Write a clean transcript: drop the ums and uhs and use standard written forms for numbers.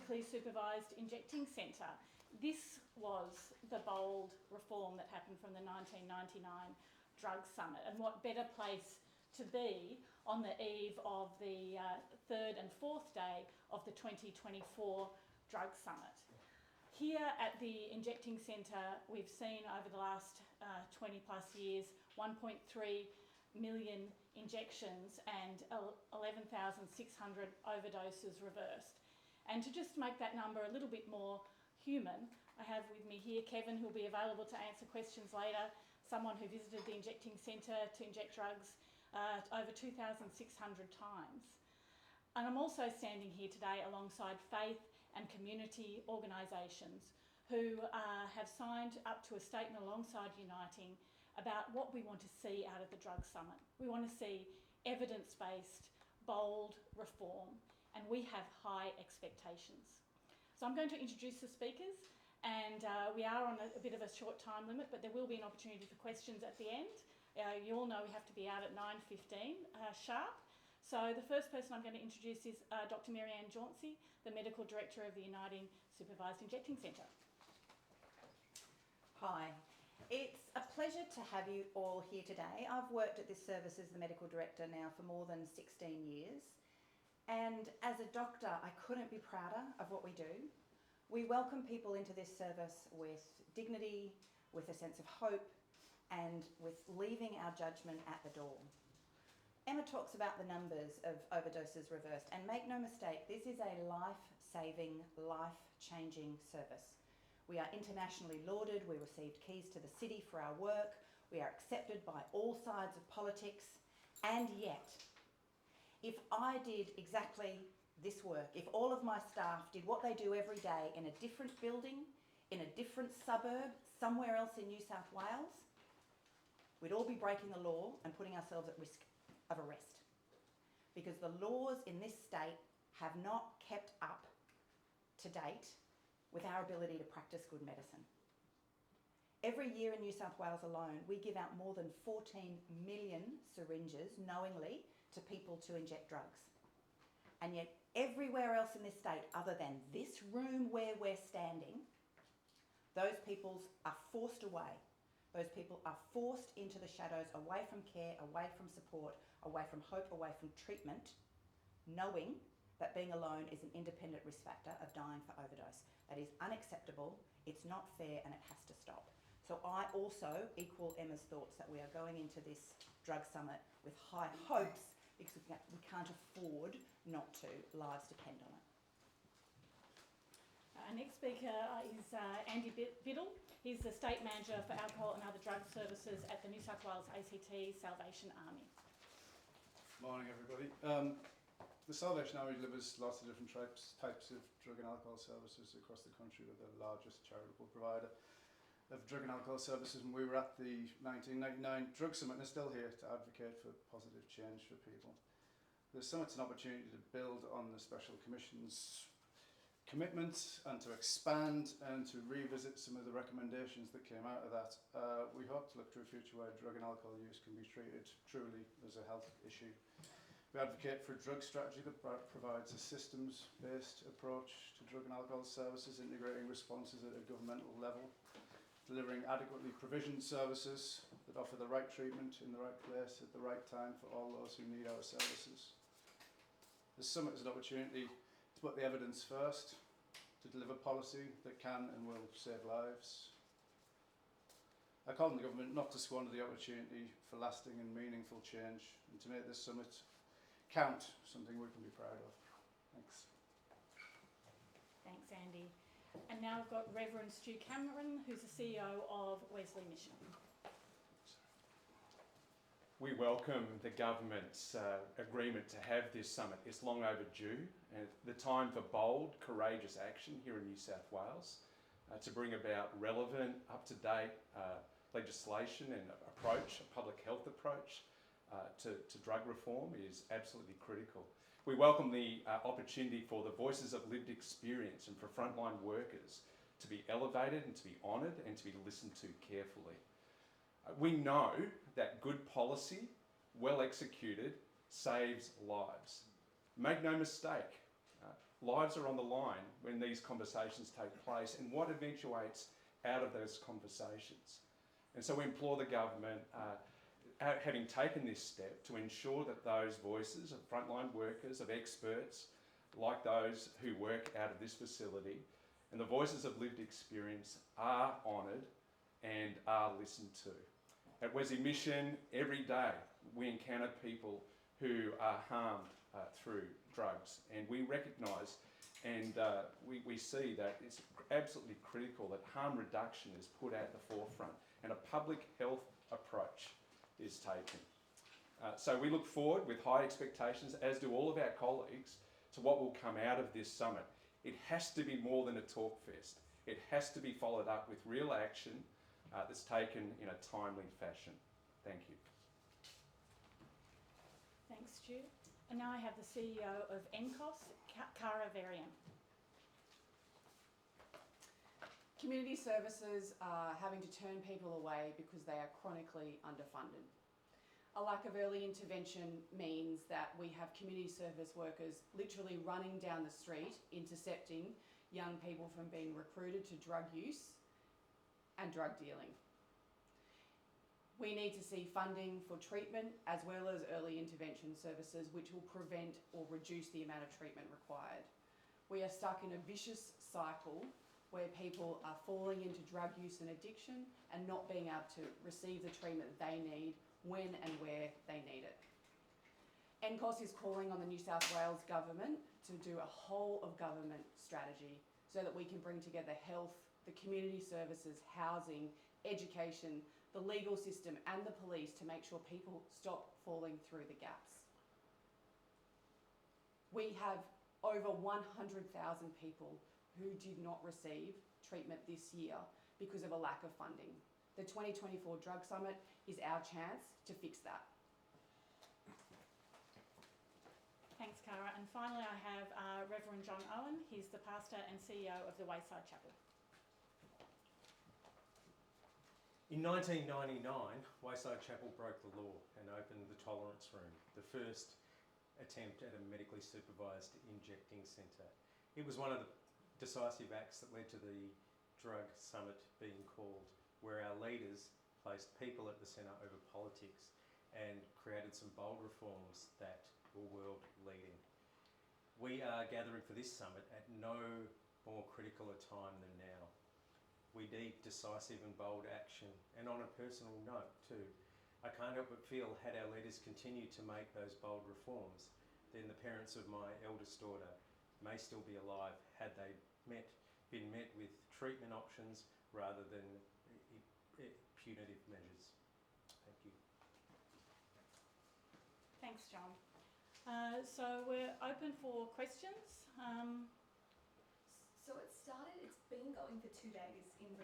medically supervised injecting centre. This was the bold reform that happened from the 1999 Drug Summit, and what better place to be on the eve of the third and fourth day of the 2024 Drug Summit. Here at the Injecting Centre, we've seen over the last 20 plus years 1.3 million injections and 11,600 overdoses reversed. And to just make that number a little bit more human, I have with me here Kevin, who'll be available to answer questions later, someone who visited the Injecting Centre to inject drugs over 2,600 times. And I'm also standing here today alongside faith and community organisations who have signed up to a statement alongside Uniting about what we want to see out of the Drug Summit. We want to see evidence-based, bold reform, and we have high expectations. So I'm going to introduce the speakers, and we are on a bit of a short time limit, but there will be an opportunity for questions at the end. You all know we have to be out at 9:15 sharp. So the first person I'm going to introduce is Dr. Marianne Jauncey, the Medical Director of the Uniting Supervised Injecting Centre. Hi, it's a pleasure to have you all here today. I've worked at this service as the Medical Director now for more than 16 years. And as a doctor, I couldn't be prouder of what we do. We welcome people into this service with dignity, with a sense of hope, and with leaving our judgment at the door. Emma talks about the numbers of overdoses reversed, and make no mistake, this is a life-saving, life-changing service. We are internationally lauded, we received keys to the city for our work, we are accepted by all sides of politics, and yet, if I did exactly this work, if all of my staff did what they do every day in a different building, in a different suburb, somewhere else in New South Wales, we'd all be breaking the law and putting ourselves at risk of arrest. Because the laws in this state have not kept up to date with our ability to practice good medicine. Every year in New South Wales alone, we give out more than 14 million syringes knowingly to people to inject drugs. And yet everywhere else in this state, other than this room where we're standing, those people are forced away. Those people are forced into the shadows, away from care, away from support, away from hope, away from treatment, knowing that being alone is an independent risk factor of dying for overdose. That is unacceptable, it's not fair, and it has to stop. So I also equal Emma's thoughts that we are going into this drug summit with high hopes because we can't afford not to. Lives depend on it. Our next speaker is Andy Biddle. He's the State Manager for Alcohol and Other Drug Services at the New South Wales ACT Salvation Army. Morning everybody. The Salvation Army delivers lots of different types of drug and alcohol services across the country. We're the largest charitable provider of drug and alcohol services, and we were at the 1999 Drug Summit and are still here to advocate for positive change for people. The summit's an opportunity to build on the Special Commission's commitment and to expand and to revisit some of the recommendations that came out of that. We hope to look to a future where drug and alcohol use can be treated truly as a health issue. We advocate for a drug strategy that provides a systems-based approach to drug and alcohol services, integrating responses at a governmental level, delivering adequately provisioned services that offer the right treatment in the right place at the right time for all those who need our services. The summit is an opportunity to put the evidence first, to deliver policy that can and will save lives. I call on the government not to squander the opportunity for lasting and meaningful change and to make this summit count, something we can be proud of. Thanks. Thanks, Andy. And now I've got Reverend Stu Cameron, who's the CEO of Wesley Mission. We welcome the government's agreement to have this summit. It's long overdue, and the time for bold, courageous action here in New South Wales to bring about relevant, up-to-date legislation and approach, a public health approach to drug reform is absolutely critical. We welcome the opportunity for the voices of lived experience and for frontline workers to be elevated and to be honoured and to be listened to carefully. We know that good policy, well executed, saves lives. Make no mistake, Lives are on the line when these conversations take place, and what eventuates out of those conversations. And so we implore the government, having taken this step, to ensure that those voices of frontline workers, of experts, like those who work out of this facility, and the voices of lived experience are honoured and are listened to. At Wesley Mission, every day we encounter people who are harmed through drugs, and we recognise and we see that it's absolutely critical that harm reduction is put at the forefront and a public health approach is taken. So we look forward with high expectations, as do all of our colleagues, to what will come out of this summit. It has to be more than a talk fest. It has to be followed up with real action that's taken in a timely fashion. Thank you. Thanks, Stu. And now I have the CEO of NCOS, Cara Varian. Community services are having to turn people away because they are chronically underfunded. A lack of early intervention means that we have community service workers literally running down the street, intercepting young people from being recruited to drug use and drug dealing. We need to see funding for treatment as well as early intervention services, which will prevent or reduce the amount of treatment required. We are stuck in a vicious cycle where people are falling into drug use and addiction and not being able to receive the treatment they need when and where they need it. NCOS is calling on the New South Wales government to do a whole of government strategy so that we can bring together health, the community services, housing, education, the legal system and the police to make sure people stop falling through the gaps. We have over 100,000 people who did not receive treatment this year because of a lack of funding. The 2024 Drug Summit is our chance to fix that. Thanks, Cara. And finally, I have Reverend John Owen. He's the pastor and CEO of the Wayside Chapel. In 1999, Wayside Chapel broke the law and opened the Tolerance Room, the first attempt at a medically supervised injecting centre. It was one of the decisive acts that led to the Drug Summit being called, where our leaders placed people at the centre over politics and created some bold reforms that were world leading. We are gathering for this summit at no more critical a time than now. We need decisive and bold action, and on a personal note too, I can't help but feel had our leaders continued to make those bold reforms, then the parents of my eldest daughter may still be alive had they been met with treatment options rather than punitive measures. Thank you. Thanks, John. So we're open for questions. So it's been going for 2 days in